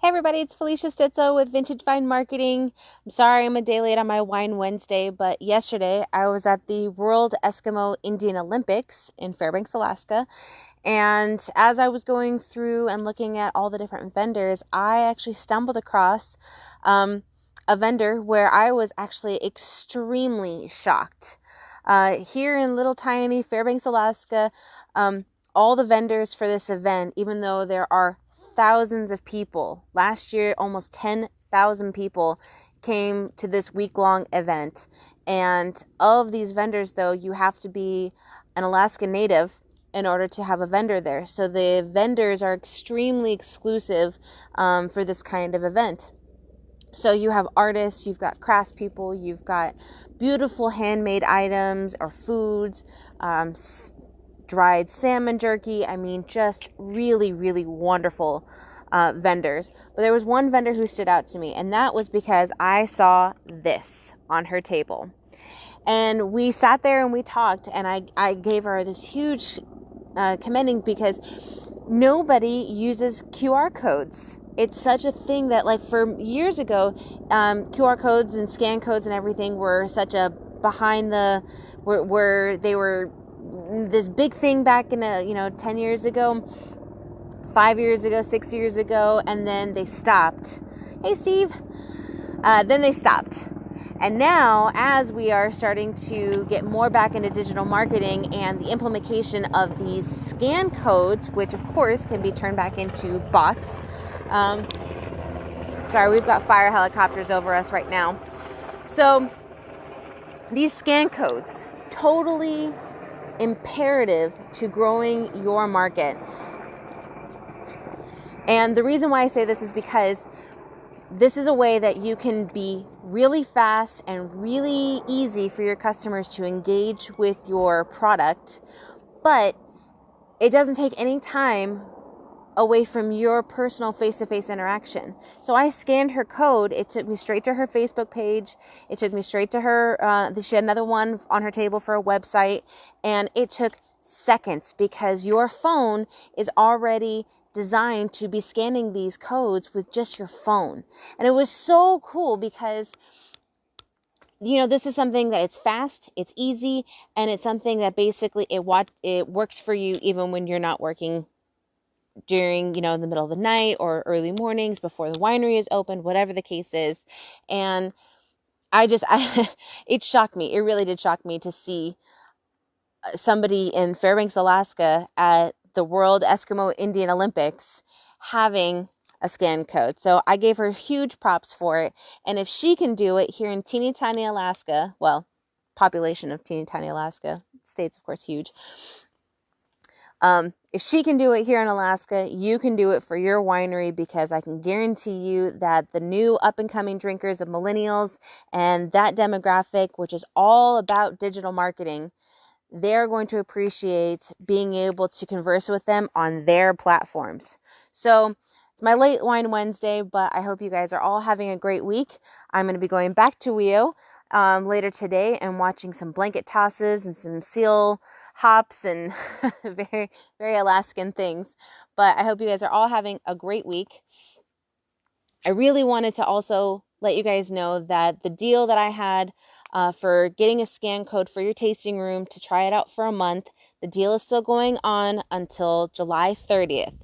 Hey everybody, it's Felicia Stitzel with Vintage Vine Marketing. I'm sorry I'm a day late on my Wine Wednesday, but yesterday I was at the World Eskimo Indian Olympics in Fairbanks, Alaska. And as I was going through and looking at all the different vendors, I actually stumbled across a vendor where I was actually extremely shocked. Here in little tiny Fairbanks, Alaska, all the vendors for this event, even though there are thousands of people, last year almost 10,000 people came to this week-long event. And of these vendors, though, you have to be an Alaska native in order to have a vendor there. So the vendors are extremely exclusive for this kind of event. So you have artists, you've got craftspeople, you've got beautiful handmade items or foods, dried salmon jerky. I mean, just really, really wonderful vendors. But there was one vendor who stood out to me, and that was because I saw this on her table. And we sat there and we talked, and I gave her this huge commending because nobody uses QR codes. It's such a thing that, like, for years ago, QR codes and scan codes and everything were such a behind the, where they were this big thing back in 10 years ago, 5 years ago, 6 years ago, and then they stopped. Hey, Steve. Then they stopped. And now, as we are starting to get more back into digital marketing and the implementation of these scan codes, which of course can be turned back into bots. Sorry, we've got fire helicopters over us right now. So these scan codes, totally imperative to growing your market. And the reason why I say this is because this is a way that you can be really fast and really easy for your customers to engage with your product, but it doesn't take any time away from your personal face-to-face interaction. So I scanned her code. It took me straight to her Facebook page. It took me straight to her. She had another one on her table for a website, and it took seconds because your phone is already designed to be scanning these codes with just your phone. And it was so cool because this is something that it's fast, it's easy, and it's something that basically it works for you even when you're not working during, in the middle of the night or early mornings before the winery is open, whatever the case is. And it shocked me. It really did shock me to see somebody in Fairbanks, Alaska at the World Eskimo Indian Olympics having a scan code. So I gave her huge props for it. And if she can do it here in teeny tiny Alaska, well, population of teeny tiny Alaska, state's of course huge. If she can do it here in Alaska, you can do it for your winery, because I can guarantee you that the new up-and-coming drinkers of millennials and that demographic, which is all about digital marketing, they're going to appreciate being able to converse with them on their platforms. So it's my late Wine Wednesday, but I hope you guys are all having a great week. I'm going to be going back to WIO later today and watching some blanket tosses and some seal hops and very, very Alaskan things. But I hope you guys are all having a great week. I really wanted to also let you guys know that the deal that I had for getting a scan code for your tasting room to try it out for a month, the deal is still going on until July 30th.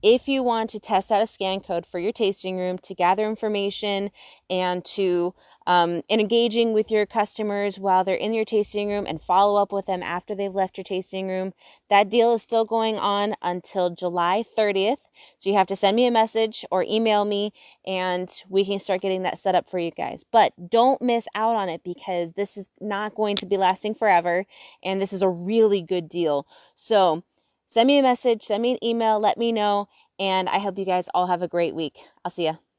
If you want to test out a scan code for your tasting room to gather information and to engaging with your customers while they're in your tasting room and follow up with them after they've left your tasting room, that deal is still going on until July 30th. So you have to send me a message or email me, and we can start getting that set up for you guys. But don't miss out on it, because this is not going to be lasting forever, and this is a really good deal. So send me a message, send me an email, let me know, and I hope you guys all have a great week. I'll see ya.